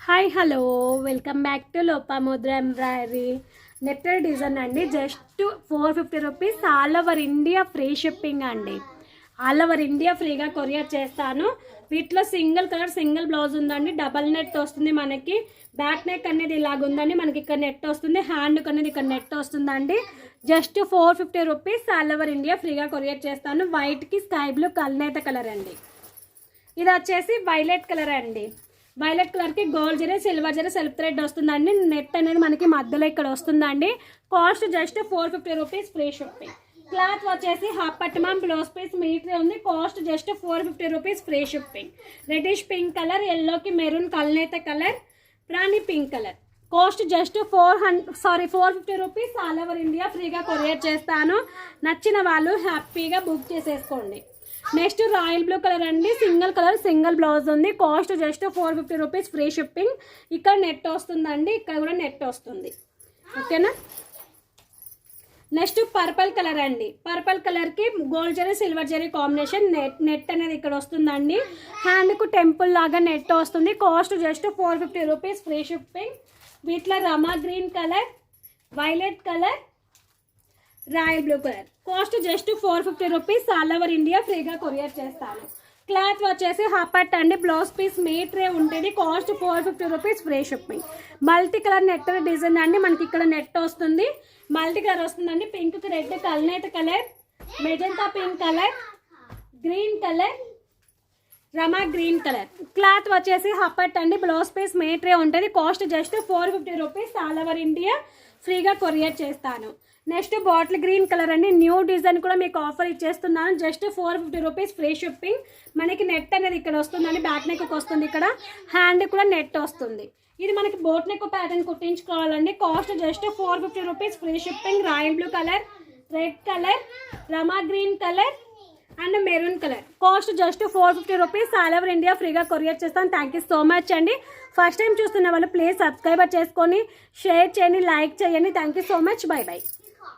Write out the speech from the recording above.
Hi hello welcome back to Lopamudra embroidery netted design అండి. Just 450 rupees all over India free shipping అండి. All over India ఫ్రీగా courier చేస్తాను. వీటిలో single colour single blouse ఉందండి. Double net వస్తుంది. మనకి back neck అనేది ఇలాగ ఉందండి. మనకి ఇక్కడ నెట్ వస్తుంది. హ్యాండ్ అనేది ఇక్కడ నెట్ వస్తుందండి. Just 450 rupees all over India ఫ్రీగా కొరియర్ చేస్తాను. వైట్కి స్కై బ్లూ కల్నేత కలర్ అండి. ఇది వచ్చేసి వైలెట్ కలర్ అండి. వైలెట్ కలర్కి gold zari silver zari self thread వస్తుందండి. నెట్ అనేది మనకి మధ్యలో ఇక్కడ వస్తుందండి. Cost just 450 rupees free shipping. Cloth వచ్చేసి హాఫ్ పట్టమం బ్లౌజ్ పీస్ మీటర్ ఉంది. Cost just 450 rupees free shipping. Reddish pink colour, ఎల్లోకి మెరూన్ కల్నేత కలర్, రాణి pink colour. Cost just 450 rupees all over India ఫ్రీగా కొరియర్ చేస్తాను. నచ్చిన వాళ్ళు హ్యాపీగా బుక్ చేసేసుకోండి. నెక్స్ట్ రాయల్ బ్లూ కలర్ అండి. సింగిల్ కలర్ సింగిల్ బ్లౌజ్ ఉంది. Cost just 450 rupees free shipping. ఇక్కడ నెట్ వస్తుందండి. ఇక్కడ కూడా నెట్ వస్తుంది. ఓకేనా. నెక్స్ట్ పర్పల్ కలర్ అండి. పర్పల్ కలర్కి gold zari silver zari combination net అనేది ఇక్కడ వస్తుందండి. హ్యాండ్కు టెంపుల్ లాగా నెట్ వస్తుంది. Cost just 450 rupees free shipping. వీటిలో రమా green colour, violet colour, royal blue colour. Cost just 450 rupees all over India ఫ్రీగా కొరియర్ చేస్తాను. క్లాత్ వచ్చేసి హాఫ్ పట్ అండి. బ్లౌజ్ పీస్ మీటరే ఉంటుంది. Cost 450 rupees free shipping. Multi colour net design అండి. మనకి ఇక్కడ నెట్ వస్తుంది. మల్టీ కలర్ వస్తుందండి. పింక్ రెడ్ కల్నేత colour, magenta pink colour, green colour, Rama green colour. Cloth వచ్చేసి హాఫ్ పట్ అండి. బ్లౌజ్ పీస్ మీటరే ఉంటుంది. Cost just 450 rupees all over India ఫ్రీగా కొరియర్ చేస్తాను. నెక్స్ట్ బాటిల్ గ్రీన్ కలర్ అండి. న్యూ డిజైన్ కూడా మీకు ఆఫర్ ఇచ్చేస్తున్నాను. Just 450 rupees free shipping. మనకి నెట్ అనేది ఇక్కడ వస్తుందండి. బ్యాక్ నెక్ వస్తుంది. ఇక్కడ హ్యాండ్ కూడా నెట్ వస్తుంది. ఇది మనకి బోట్ నెక్ ప్యాటర్న్ కుట్టించుకోవాలండి. Cost just 450 rupees free shipping. Royal blue colour, red colour, Rama green colour and maroon colour. Cost just 450 rupees all over India ఫ్రీగా కొరియర్ చేస్తాను. థ్యాంక్ యూ సో మచ్ అండి. First time చూస్తున్న వాళ్ళు please subscriber చేసుకొని share చేయండి, like చేయండి. Thank you so much. Bye by.